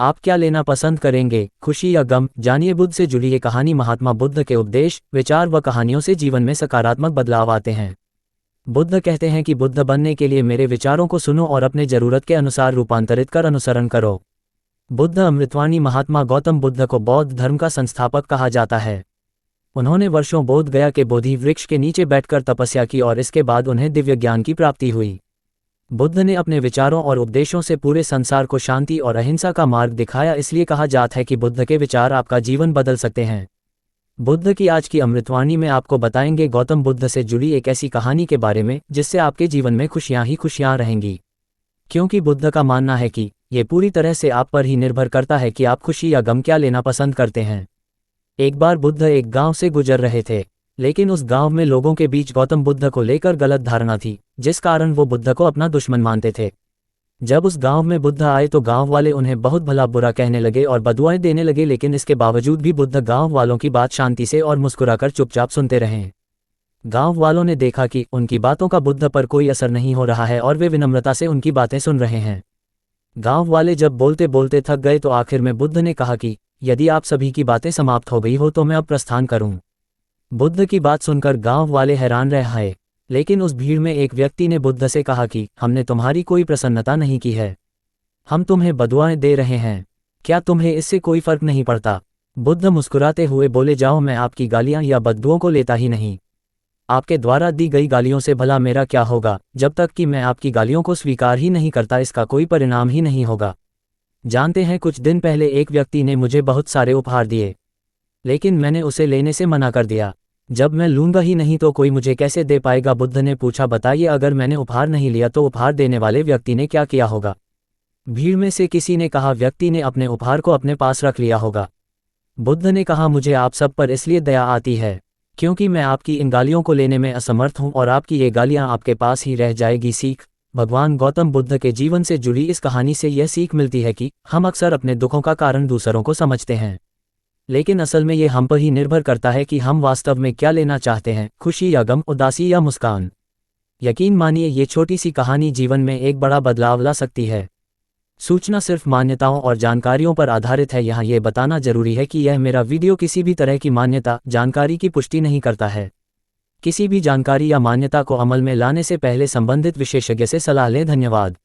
आप क्या लेना पसंद करेंगे, खुशी या गम? जानिए बुद्ध से जुड़ी ये कहानी। महात्मा बुद्ध के उपदेश, विचार व कहानियों से जीवन में सकारात्मक बदलाव आते हैं। बुद्ध कहते हैं कि बुद्ध बनने के लिए मेरे विचारों को सुनो और अपने जरूरत के अनुसार रूपांतरित कर अनुसरण करो। बुद्ध अमृतवाणी। महात्मा गौतम बुद्ध को बौद्ध धर्म का संस्थापक कहा जाता है। उन्होंने वर्षों बोध गया के बोधि वृक्ष के नीचे बैठकर तपस्या की और इसके बाद उन्हें दिव्य ज्ञान की प्राप्ति हुई। बुद्ध ने अपने विचारों और उपदेशों से पूरे संसार को शांति और अहिंसा का मार्ग दिखाया, इसलिए कहा जाता है कि बुद्ध के विचार आपका जीवन बदल सकते हैं। बुद्ध की आज की अमृतवाणी में आपको बताएंगे गौतम बुद्ध से जुड़ी एक ऐसी कहानी के बारे में जिससे आपके जीवन में खुशियां ही खुशियां रहेंगी। क्योंकि बुद्ध का मानना है कि ये पूरी तरह से आप पर ही निर्भर करता है कि आप खुशी या गम क्या लेना पसंद करते हैं। एक बार बुद्ध एक गांव से गुजर रहे थे, लेकिन उस गांव में लोगों के बीच गौतम बुद्ध को लेकर गलत धारणा थी, जिस कारण वो बुद्ध को अपना दुश्मन मानते थे। जब उस गांव में बुद्ध आए तो गांव वाले उन्हें बहुत भला बुरा कहने लगे और बदुआएं देने लगे, लेकिन इसके बावजूद भी बुद्ध गांव वालों की बात शांति से और मुस्कुराकर चुपचाप सुनते रहे। गांव वालों ने देखा कि उनकी बातों का बुद्ध पर कोई असर नहीं हो रहा है और वे विनम्रता से उनकी बातें सुन रहे हैं। गांव वाले जब बोलते बोलते थक गए तो आखिर में बुद्ध ने कहा कि यदि आप सभी की बातें समाप्त हो गई हो तो मैं अब प्रस्थान करूं। बुद्ध की बात सुनकर गांव वाले हैरान रह गए, लेकिन उस भीड़ में एक व्यक्ति ने बुद्ध से कहा कि हमने तुम्हारी कोई प्रसन्नता नहीं की है, हम तुम्हें बदुआएं दे रहे हैं, क्या तुम्हें इससे कोई फर्क नहीं पड़ता? बुद्ध मुस्कुराते हुए बोले, जाओ, मैं आपकी गालियां या बददुओं को लेता ही नहीं। आपके द्वारा दी गई गालियों से भला मेरा क्या होगा? जब तक कि मैं आपकी गालियों को स्वीकार ही नहीं करता इसका कोई परिणाम ही नहीं होगा। जानते हैं, कुछ दिन पहले एक व्यक्ति ने मुझे बहुत सारे उपहार दिए, लेकिन मैंने उसे लेने से मना कर दिया। जब मैं लूंगा ही नहीं तो कोई मुझे कैसे दे पाएगा? बुद्ध ने पूछा, बताइए, अगर मैंने उपहार नहीं लिया तो उपहार देने वाले व्यक्ति ने क्या किया होगा? भीड़ में से किसी ने कहा, व्यक्ति ने अपने उपहार को अपने पास रख लिया होगा। बुद्ध ने कहा, मुझे आप सब पर इसलिए दया आती है क्योंकि मैं आपकी इन गालियों को लेने में असमर्थ हूं और आपकी ये गालियां आपके पास ही रह जाएगी। सीख। भगवान गौतम बुद्ध के जीवन से जुड़ी इस कहानी से यह सीख मिलती है कि हम अक्सर अपने दुखों का कारण दूसरों को समझते हैं, लेकिन असल में ये हम पर ही निर्भर करता है कि हम वास्तव में क्या लेना चाहते हैं, खुशी या गम, उदासी या मुस्कान। यकीन मानिए, ये छोटी सी कहानी जीवन में एक बड़ा बदलाव ला सकती है। सूचना सिर्फ मान्यताओं और जानकारियों पर आधारित है। यहाँ ये बताना जरूरी है कि यह मेरा वीडियो किसी भी तरह की मान्यता, जानकारी की पुष्टि नहीं करता है। किसी भी जानकारी या मान्यता को अमल में लाने से पहले संबंधित विशेषज्ञ से सलाह लें। धन्यवाद।